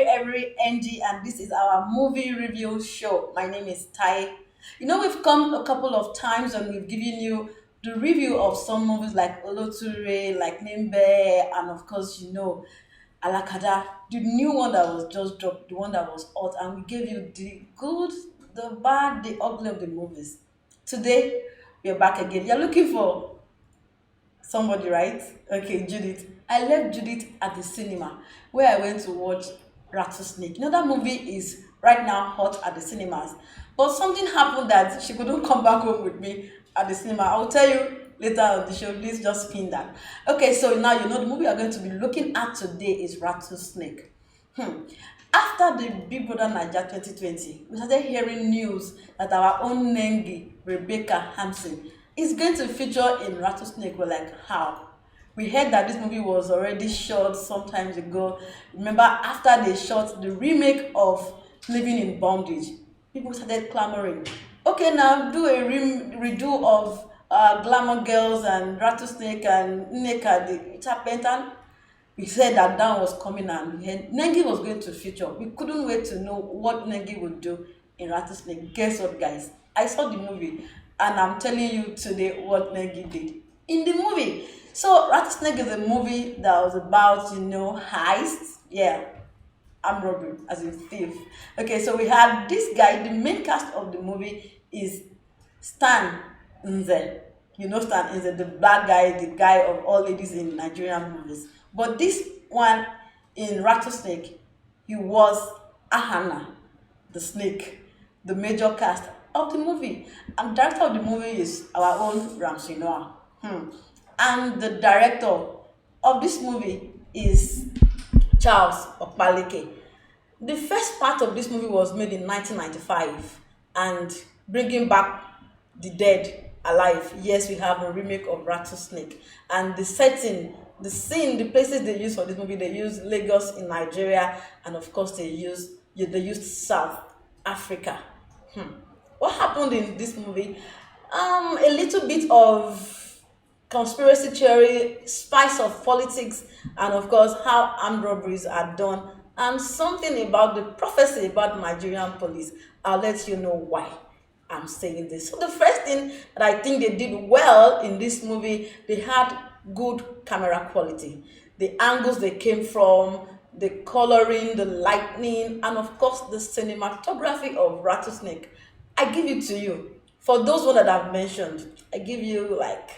every NG, and this is our movie review show. My name is Tai. We've come a couple of times and we've given you the review of some movies like Oloture, like Nimbe, and of course, Alakada, the new one that was just dropped, the one that was hot, and we gave you the good, the bad, the ugly of the movies. Today, we're back again. You're looking for somebody, right? Okay, Judith. I left Judith at the cinema where I went to watch Rattlesnake. That movie is right now hot at the cinemas. But something happened that she couldn't come back home with me at the cinema. I'll tell you later on the show. Please just pin that. Okay, so now the movie we're going to be looking at today is Rattlesnake. After the Big Brother Naija 2020, we started hearing news that our own Nengi, Rebecca Hampson, is going to feature in Rattlesnake. We're like, how? We heard that this movie was already shot some times ago. Remember, after they shot the remake of Living in Bondage, people started clamoring. Okay, now do a redo of Glamour Girls and Rattlesnake and Nneka the Chapentan. We said that Dan was coming and Nengi was going to feature. We couldn't wait to know what Nengi would do in Rattlesnake. Guess what, guys? I saw the movie and I'm telling you today what Nengi did in the movie. So Rattlesnake is a movie that was about, heists. Yeah, armed robbery as a thief. Okay, so we had this guy. The main cast of the movie is Stan Nze. Stan Nze, the bad guy, the guy of all ladies in Nigerian movies. But this one in Rattlesnake, he was Ahanna, the snake, the major cast of the movie. And director of the movie is our own Ramsey Noah. And the director of this movie is Charles Okpaleke. The first part of this movie was made in 1995 and bringing back the dead alive. Yes, we have a remake of Rattlesnake, and the setting, the scene, the places they use for this movie, they use Lagos in Nigeria, and of course they used South Africa. What happened in this movie? A little bit of conspiracy theory, spice of politics, and of course how armed robberies are done, and something about the prophecy about Nigerian police. I'll let you know why I'm saying this. So the first thing that I think they did well in this movie, they had good camera quality. The angles they came from, the coloring, the lighting, and of course the cinematography of Rattlesnake. I give it to you. For those one that I've mentioned, I give you like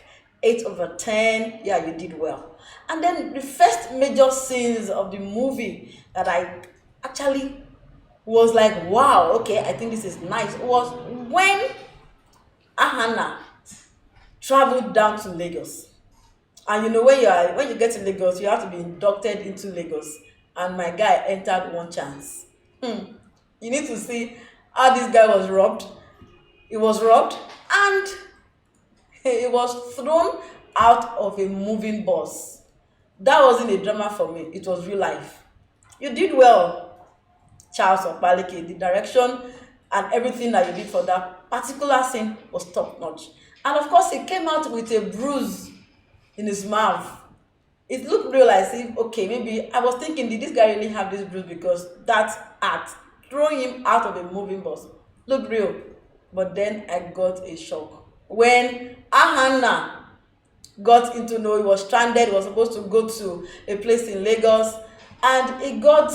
8/10. Yeah, you did well. And then the first major scenes of the movie that I actually was like, wow, okay, I think this is nice, was when Ahanna traveled down to Lagos. And when you get to Lagos, you have to be inducted into Lagos. And my guy entered one chance. You need to see how this guy was robbed. He was robbed and he was thrown out of a moving bus. That wasn't a drama for me. It was real life. You did well, Charles Okpaleke. The direction and everything that you did for that particular scene was top notch. And of course, he came out with a bruise in his mouth. It looked real, as if, okay, maybe I was thinking, did this guy really have this bruise? Because that act, throwing him out of a moving bus, looked real. But then I got a shock when Ahanna got into he was stranded. He was supposed to go to a place in Lagos, and he got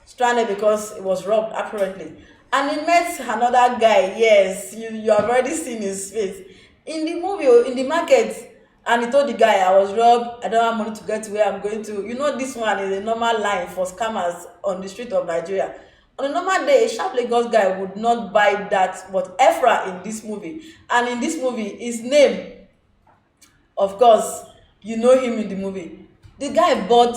stranded because he was robbed apparently. And he met another guy. Yes, you have already seen his face in the movie or in the market. And he told the guy, I was robbed, I don't have money to get to where I'm going to. This one is a normal line for scammers on the street of Nigeria. On a normal day, a sharp Lagos guy would not buy that. But Efa in this movie, and in this movie, his name, of course, you know him in the movie. The guy bought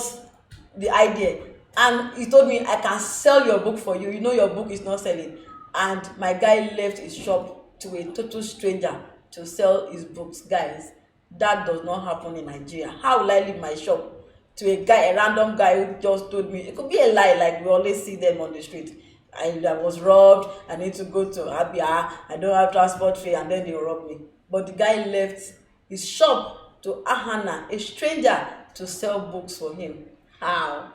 the idea and he told me, I can sell your book for you. Your book is not selling. And my guy left his shop to a total stranger to sell his books. Guys, that does not happen in Nigeria. How will I leave my shop to a random guy who just told me? It could be a lie, like we always see them on the street. I was robbed, I need to go to Abia, I don't have transport fee, and then they robbed me. But the guy left his shop to Ahanna, a stranger, to sell books for him. How?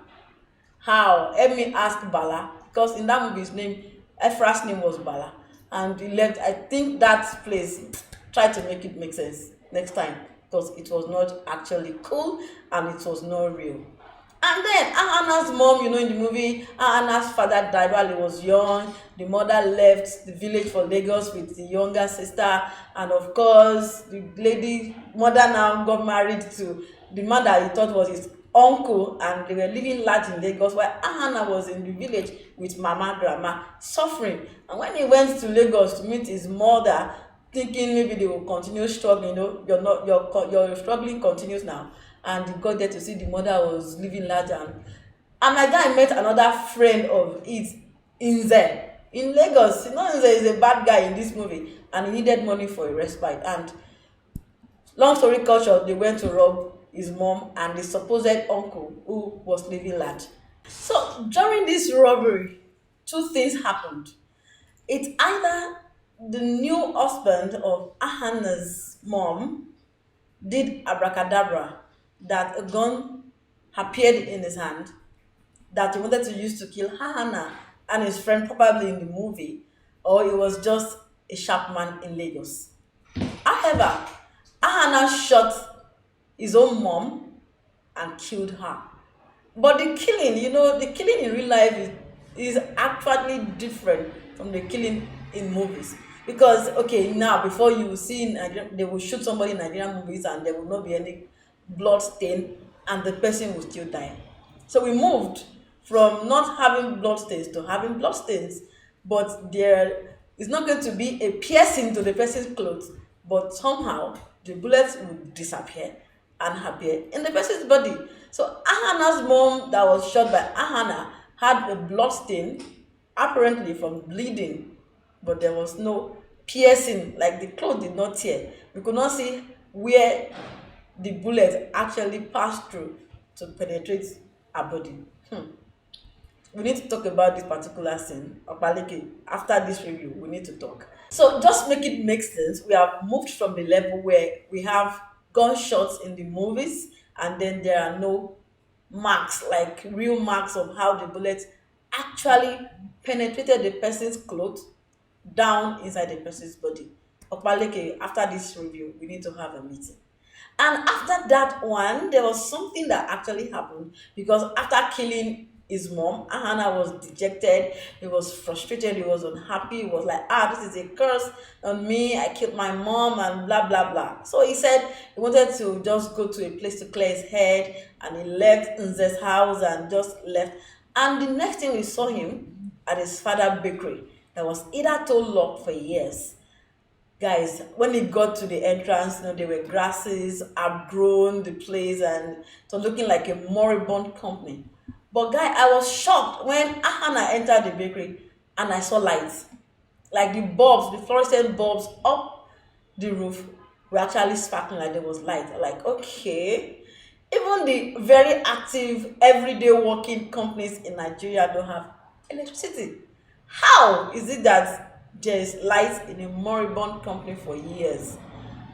How? Let me ask Bala, because in that movie his name, Efra's name was Bala, and he left. I think that place. Try to make it make sense next time, because it was not actually cool and it was not real. And then Ahanna's mom, in the movie, Ahanna's father died while he was young. The mother left the village for Lagos with the younger sister. And of course, the lady mother now got married to the man that he thought was his uncle, and they were living large in Lagos, while Ahanna was in the village with mama, grandma, suffering. And when he went to Lagos to meet his mother, thinking maybe they will continue struggling, your struggling continues now, and he got there to see the mother was living large. And my guy met another friend of his, Nze, in Lagos. Nze is a bad guy in this movie, and he needed money for a respite. And long story short, they went to rob his mom and the supposed uncle who was living large. So during this robbery, two things happened. It's either the new husband of Ahanna's mom did abracadabra, that a gun appeared in his hand that he wanted to use to kill Ahanna and his friend, probably in the movie, or it was just a sharp man in Lagos. However, Ahanna shot his own mom and killed her. But the killing, the killing in real life is actually different from the killing in movies. Because, okay, now before you will see in they will shoot somebody in Nigerian movies and there will not be any blood stain and the person will still die. So we moved from not having blood stains to having blood stains. But there is not going to be a piercing to the person's clothes, but somehow the bullets will disappear and appear in the person's body. So Ahanna's mom that was shot by Ahanna had a blood stain, apparently from bleeding, but there was no piercing, like the clothes did not tear. We could not see where the bullet actually passed through to penetrate her body. We need to talk about this particular scene. Okpaleke, after this review, we need to talk. So just make it make sense. We have moved from the level where we have gunshots in the movies, and then there are no marks, like real marks of how the bullet actually penetrated the person's clothes down inside the person's body. Okpaleke, after this review, we need to have a meeting. And after that one, there was something that actually happened, because after killing his mom, Ahanna was dejected, he was frustrated, he was unhappy, he was like, this is a curse on me, I killed my mom, and blah, blah, blah. So he said he wanted to just go to a place to clear his head, and he left Nze's house and just left. And the next thing we saw him at his father's bakery that was either too locked for years. Guys, when he got to the entrance, there were grasses, outgrown the place, and it was looking like a moribund company. But guy, I was shocked when Ahanna entered the bakery and I saw lights. Like the bulbs, the fluorescent bulbs up the roof were actually sparkling, like there was light. Like, okay. Even the very active, everyday working companies in Nigeria don't have electricity. How is it that there's lights in a moribund company for years?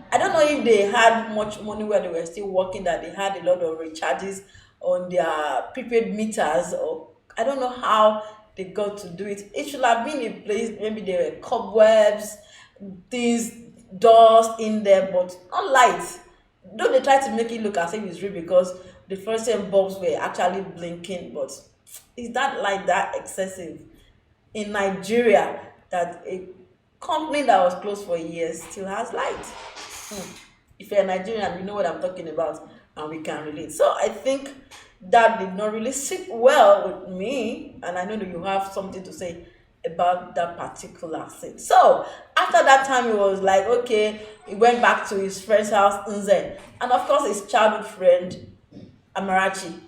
I don't know if they had much money where they were still working, that they had a lot of recharges on their prepaid meters, or I don't know how they got to do it. It should have been a place, maybe there were cobwebs, things, dust in there, but not lights. Though they try to make it look as if it's real, because the fluorescent bulbs were actually blinking, but is that light that excessive in Nigeria, that a company that was closed for years still has light? If you're a Nigerian, you know what I'm talking about, and we can relate. So I think that did not really sit well with me, and I know that you have something to say about that particular thing. So after that time, he was like, okay, he went back to his friend's house, Nze, and of course his childhood friend, Amarachi,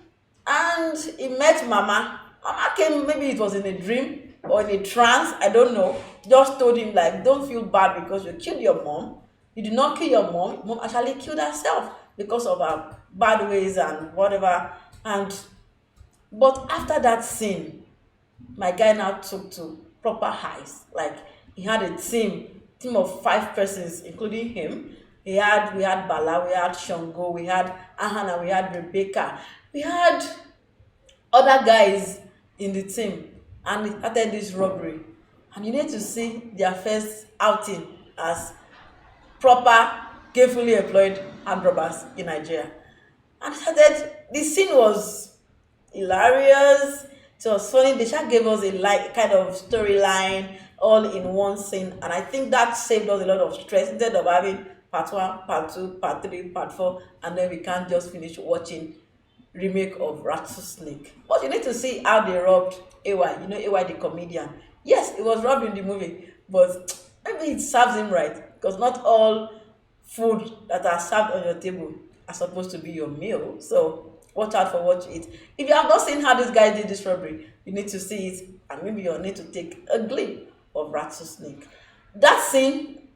and he met Mama. Mama came, maybe it was in a dream or in a trance, I don't know, just told him like, don't feel bad because you killed your mom. You did not kill your mom. Mom actually killed herself because of her bad ways and whatever. But after that scene, my guy now took to proper highs. Like, he had a team of 5 persons, including him. We had Bala, we had Shango, we had Ahanna, we had Rebecca, we had other guys in the team, and they started this robbery. And you need to see their first outing as proper gainfully employed hand robbers in Nigeria. And started, the scene was hilarious. It was funny. They just gave us a like kind of storyline all in one scene, and I think that saved us a lot of stress instead of having part one, part two, part three, part four, and then we can't just finish watching remake of Rattlesnake. But you need to see how they robbed AY. You know AY the comedian. Yes, it was robbed in the movie, but maybe it serves him right because not all food that are served on your table are supposed to be your meal. So watch out for what you eat. If you have not seen how this guy did this robbery, you need to see it, and maybe you'll need to take a glimpse of Rattlesnake. That scene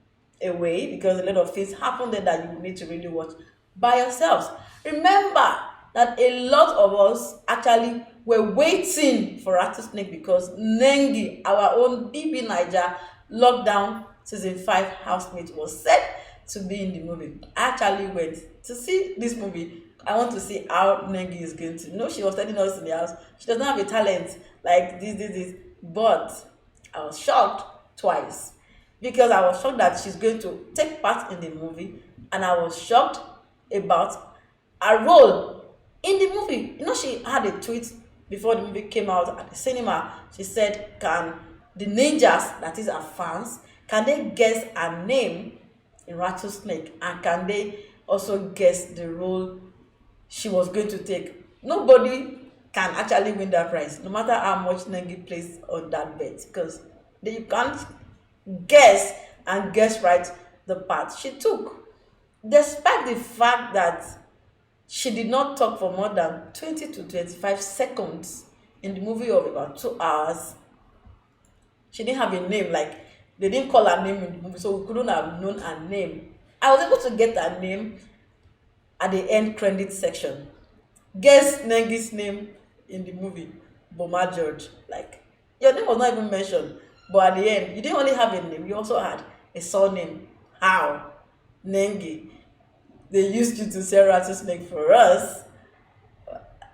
away because a lot of things happen there that you need to really watch by yourselves. Remember that a lot of us actually were waiting for Rattlesnake because Nengi, our own BBNaija lockdown season 5 housemate, was set to be in the movie. I actually went to see this movie. I want to see how Nengi is going to. You know, she was telling us in the house she doesn't have a talent like this. But I was shocked twice because I was shocked that she's going to take part in the movie, and I was shocked about her role in the movie. You know, she had a tweet before the movie came out at the cinema. She said, "Can the ninjas, that is her fans, can they guess her name in Rattlesnake, and can they also guess the role she was going to take?" Nobody can actually win that prize, no matter how much Nengi plays on that bet, because you can't guess and guess right the part she took. Despite the fact that she did not talk for more than 20 to 25 seconds in the movie of about 2 hours, she didn't have a name. Like, they didn't call her name in the movie, so we couldn't have known her name. I was able to get her name at the end credit section. Guess Nengi's name in the movie, Boma George. Like, your name was not even mentioned, but at the end, you didn't only have a name, you also had a surname. How? Nengi. They used you to sell Rattlesnake for us.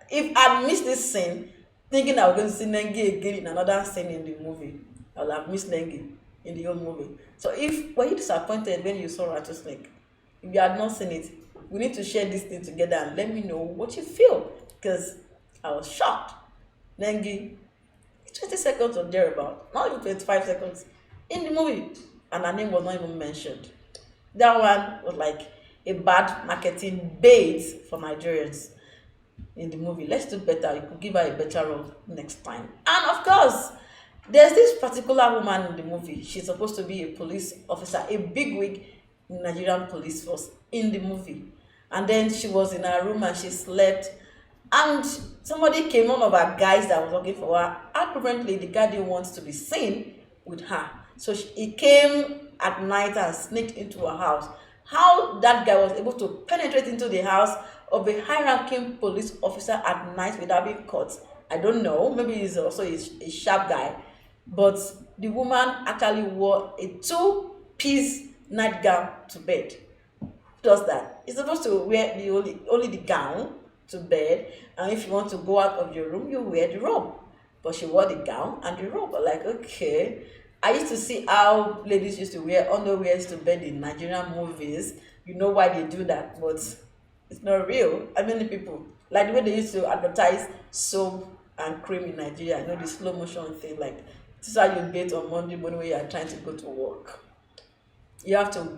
If I'd missed this scene, thinking I was going to see Nengi again in another scene in the movie, I would have missed Nengi in the whole movie. So if were you disappointed when you saw Rattlesnake, if you had not seen it, we need to share this thing together and let me know what you feel, because I was shocked. Nengi, 20 seconds or thereabout, not even 25 seconds in the movie, and her name was not even mentioned. That one was like a bad marketing bait for Nigerians in the movie. Let's do better. You could give her a better role next time. And of course, there's this particular woman in the movie. She's supposed to be a police officer, a bigwig in Nigerian police force in the movie. And then she was in her room and she slept. And somebody came, one of her guys that was working for her. Apparently, the guy didn't want to be seen with her. So he came at night and sneaked into her house. How that guy was able to penetrate into the house of a high-ranking police officer at night without being caught, I don't know. Maybe he's also a sharp guy. But the woman actually wore a two-piece nightgown to bed. Who does that? You're supposed to wear only the gown to bed, and if you want to go out of your room, you wear the robe. But she wore the gown and the robe. I'm like, okay. I used to see how ladies used to wear underwears to bed in Nigerian movies. You know why they do that, but it's not real. I mean, people, like the way they used to advertise soap and cream in Nigeria, you know, the slow motion thing, like this is how you bathe on Monday morning when you are trying to go to work. You have to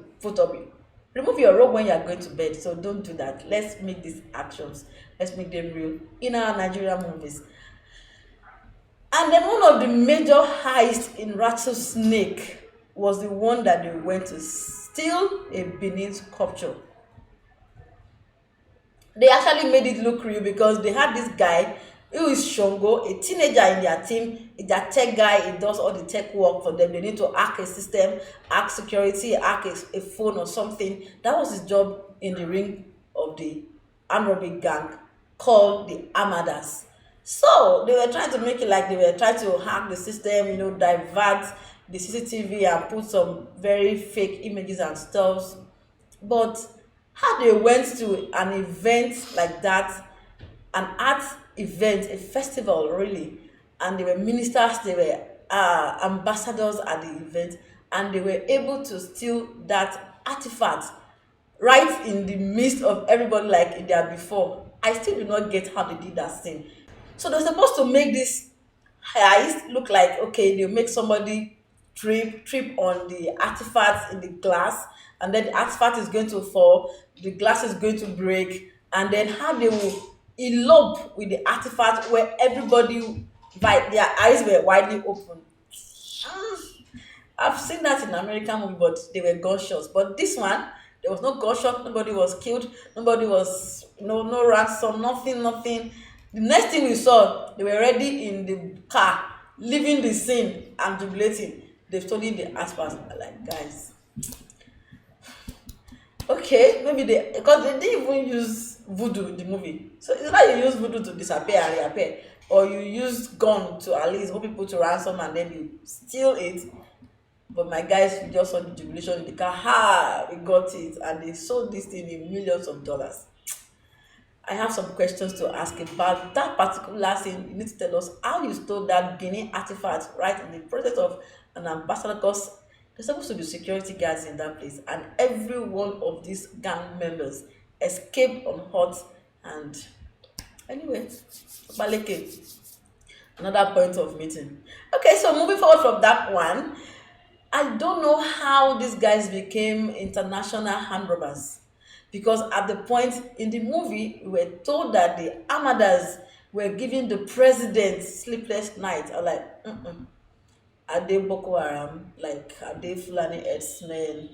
remove your robe when you are going to bed, so don't do that. Let's make these actions, let's make them real in our Nigerian movies. And then one of the major heists in Rattlesnake was the one that they went to steal a Benin sculpture. They actually made it look real because they had this guy who is Shongo, a teenager in their team. He's a tech guy. He does all the tech work for them. They need to hack a system, hack security, hack a phone or something. That was his job in the ring of the armed robbery gang called the Armadas. So they were trying to make it like they were trying to hack the system, you know, divert the CCTV and put some very fake images and stuff. But how they went to an event like that, an art event, a festival really, and they were ministers, they were ambassadors at the event, and they were able to steal that artifact right in the midst of everybody like in there before. I still do not get how they did that thing. So they're supposed to make this heist look like, okay, they make somebody trip on the artifact in the glass, and then the artifact is going to fall, the glass is going to break, and then how they will elope with the artifact where everybody, by their eyes were widely open. I've seen that in American movie, but they were gunshots. But this one, there was no gunshot. Nobody was killed. Nobody was no ransom. Nothing. Nothing. The next thing we saw, they were already in the car, leaving the scene and jubilating. They've stolen the asphalt. I'm like, guys, okay, maybe they, because they didn't even use voodoo in the movie. So it's like you use voodoo to disappear and reappear, or you use gun to at least hold people to ransom and then you steal it. But my guys, we just saw the jubilation in the car. Ha! We got it. And they sold this thing in millions of dollars. I have some questions to ask about that particular thing. You need to tell us how you stole that Guinea artifact right in the process of an ambassador, because there's supposed to be security guards in that place. And every one of these gang members escaped unhurt. And anyway, Okpaleke, another point of meeting. Okay, so moving forward from that one, I don't know how these guys became international hand robbers, because at the point in the movie we were told that the Armadas were giving the president sleepless nights. I'm like, are they Boko Haram? Like, are they Fulani herdsmen?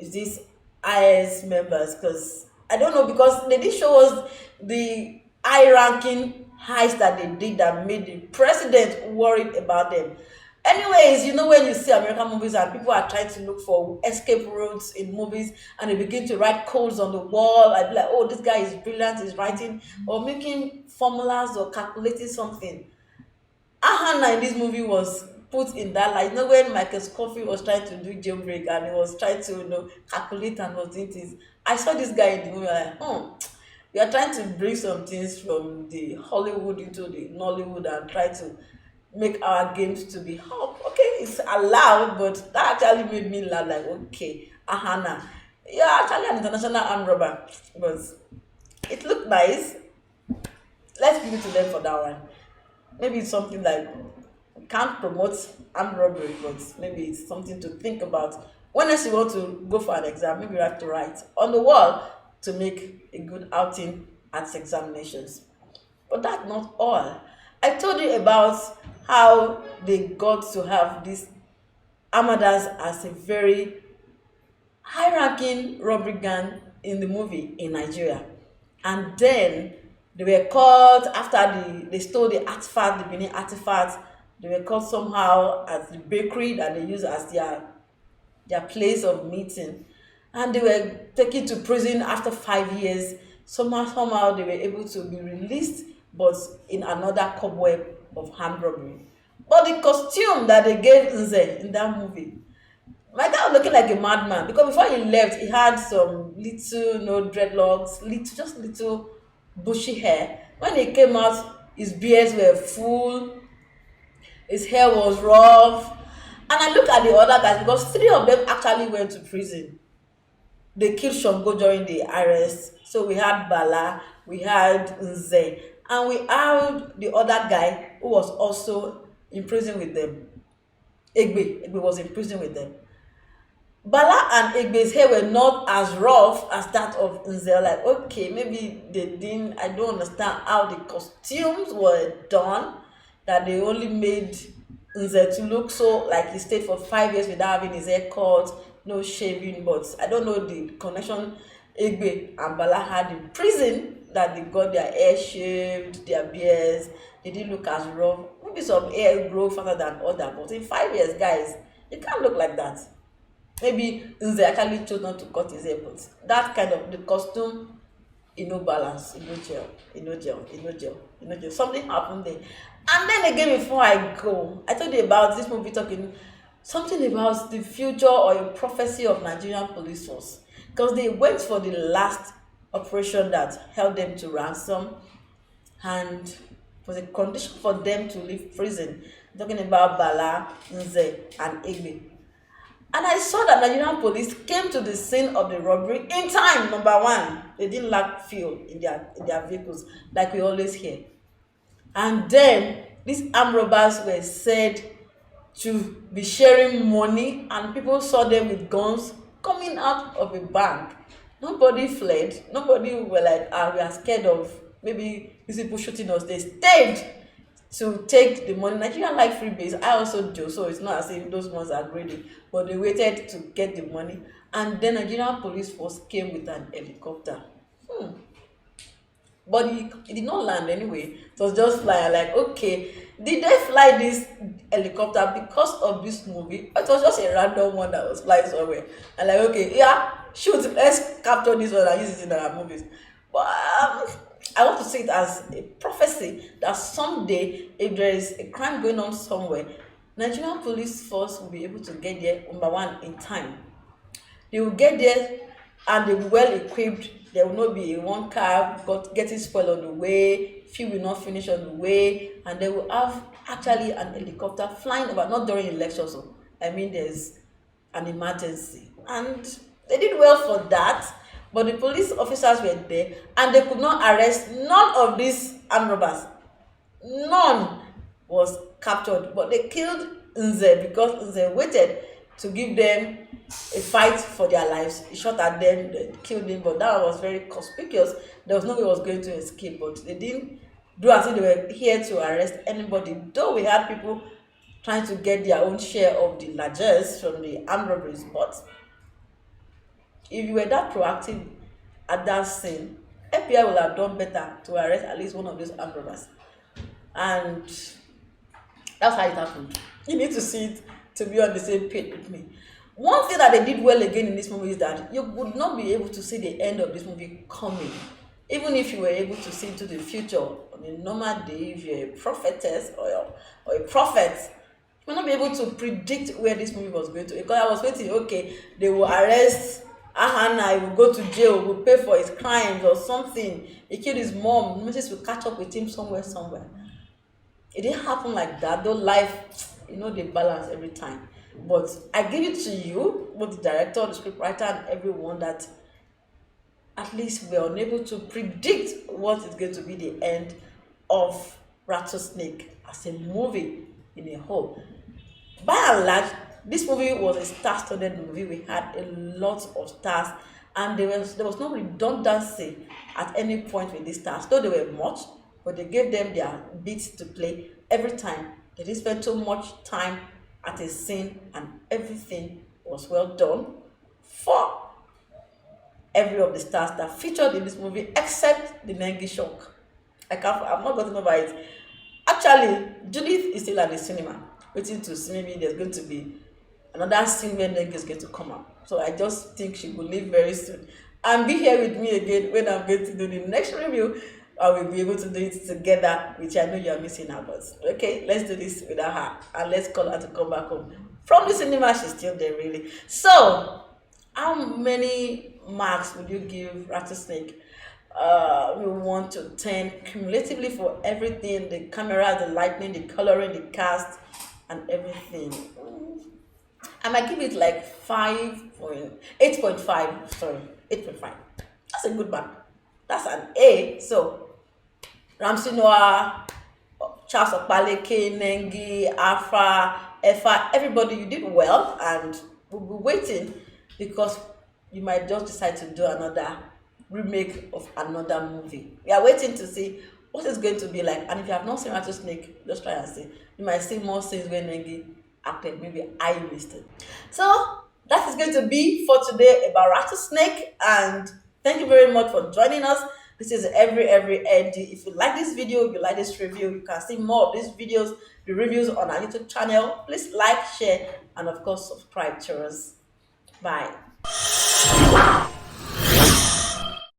Is this IS members? Because I don't know, because they did show us the high ranking heist that they did that made the president worried about them. Anyways, you know, when you see American movies and people are trying to look for escape routes in movies and they begin to write codes on the wall, I'd be like, oh, this guy is brilliant, he's writing or making formulas or calculating something. Ahanna in this movie was put in that light. You know, when Michael Scofield was trying to do jailbreak and he was trying to, calculate and was doing things. I saw this guy in the movie, like, we are trying to bring some things from the Hollywood into the Nollywood and try to make our games to be okay, it's allowed, but that actually made me laugh, like, okay, Ahanna, you're actually an international armed robber, but it looked nice. Let's give it to them for that one. Maybe it's something like, we can't promote armed robbery, but maybe it's something to think about. When else you want to go for an exam, maybe you have to write on the wall to make a good outing at examinations. But that's not all. I told you about how they got to have this Amadas as a very high-ranking robbery gang in the movie in Nigeria. And then they were caught after they stole the artifact, the Benin artifact. They were caught somehow at the bakery that they use as their place of meeting. And they were taken to prison after 5 years. Somehow they were able to be released, but in another cobweb of hand robbery. But the costume that they gave Nze in that movie, my guy was looking like a madman, because before he left, he had some little, dreadlocks, just little bushy hair. When he came out, his beards were full, his hair was rough. And I look at the other guys, because three of them actually went to prison. They killed Shango during the arrest. So we had Bala, we had Nze, and we had the other guy who was also in prison with them. Egbe was in prison with them. Bala and Egbe's hair were not as rough as that of Nze. Like, okay, maybe they didn't, I don't understand how the costumes were done, that they only made Nze to look so like he stayed for 5 years without having his hair cut, no shaving. But I don't know the connection Egbe and Bala had in prison, that they got their hair shaved, their beards, they didn't look as rough. Maybe some hair grow faster than other, but in 5 years, guys, you can't look like that. Maybe Nze actually chose not to cut his hair, but that kind of the costume, balance, gel. Something happened there. And then again, before I go, I told you about this movie talking something about the future or a prophecy of Nigerian police force, because they went for the last operation that held them to ransom. and was a condition for them to leave prison. Talking about Bala, Nze, and Egbe. And I saw that Nigerian police came to the scene of the robbery in time. Number one, they didn't lack fuel in their vehicles, like we always hear. And then these armed robbers were said to be sharing money, and people saw them with guns coming out of a bank. Nobody fled. Nobody were like, ah, we are scared of maybe these people shooting us. They stayed to take the money. Nigeria like freebies. I also do, so it's not as if those ones are greedy, but they waited to get the money. And then Nigerian police force came with an helicopter. But he did not land anyway. It was just fly. Like, okay, did they fly this helicopter because of this movie? It was just a random one that was flying somewhere. And like, okay, yeah, shoot, let's capture this one and use it in our movies. But I want to see it as a prophecy that someday, if there is a crime going on somewhere, Nigerian police force will be able to get there, number one, in time. They will get there and they will be well equipped. There will not be one car getting spoiled on the way, fuel will not finish on the way, and they will have actually an helicopter flying over, not during elections. So, I mean, there's an emergency. And they did well for that, but the police officers were there and they could not arrest none of these armed robbers. None was captured, but they killed Nze because Nze waited to give them a fight for their lives. He shot at them, they killed him, but that was very conspicuous. There was no way he was going to escape, but they didn't do as if they were here to arrest anybody. Though we had people trying to get their own share of the largesse from the armed robberies, but if you were that proactive at that scene, FBI would have done better to arrest at least one of those armed robbers. And that's how it happened. You need to see it to be on the same page with me. One thing that they did well again in this movie is that you would not be able to see the end of this movie coming. Even if you were able to see into the future on a normal day, if you're a prophetess or a prophet, you may not be able to predict where this movie was going to. Because I was waiting, okay, they will arrest Ahanna, he will go to jail, will pay for his crimes or something. He killed his mom, Moses will catch up with him somewhere. It didn't happen like that, though life, they balance every time. But I give it to you, both the director, the scriptwriter, and everyone, that at least we're unable to predict what is going to be the end of Rattlesnake as a movie in a whole. By and large, this movie was a star-studded movie. We had a lot of stars, and there was no redundancy at any point with these stars. Though they were much, but they gave them their beats to play every time. They didn't spend too much time at a scene, and everything was well done for every of the stars that featured in this movie, except the Nengi shock. I've not gotten over it. Actually, Judith is still at the cinema, waiting to see maybe there's going to be another scene where Nengi is going to come out. So I just think she will leave very soon. And be here with me again when I'm going to do the next review. I will be able to do it together, which I know you are missing out. But okay, let's do this without her, and let's call her to come back home from the cinema. She's still there, really. So, how many marks would you give Rattlesnake? We 1 to 10 cumulatively for everything: the camera, the lighting, the coloring, the cast, and everything. I might give it like 8.5. Sorry, 8.5. That's a good mark. That's an A. So, Ramsey Noah, Charles Okpaleke, Nengi, Efa, everybody, you did well, and we'll be waiting because you might just decide to do another remake of another movie. We are waiting to see what it's going to be like. And if you have not seen Rattlesnake, just try and see. You might see more scenes where Nengi acted. Maybe I missed it. So that is going to be for today about Rattlesnake, and thank you very much for joining us. This is every Eddie. If you like this video, if you like this review, you can see more of these videos, the reviews on our YouTube channel. Please like, share, and of course subscribe to us. Bye.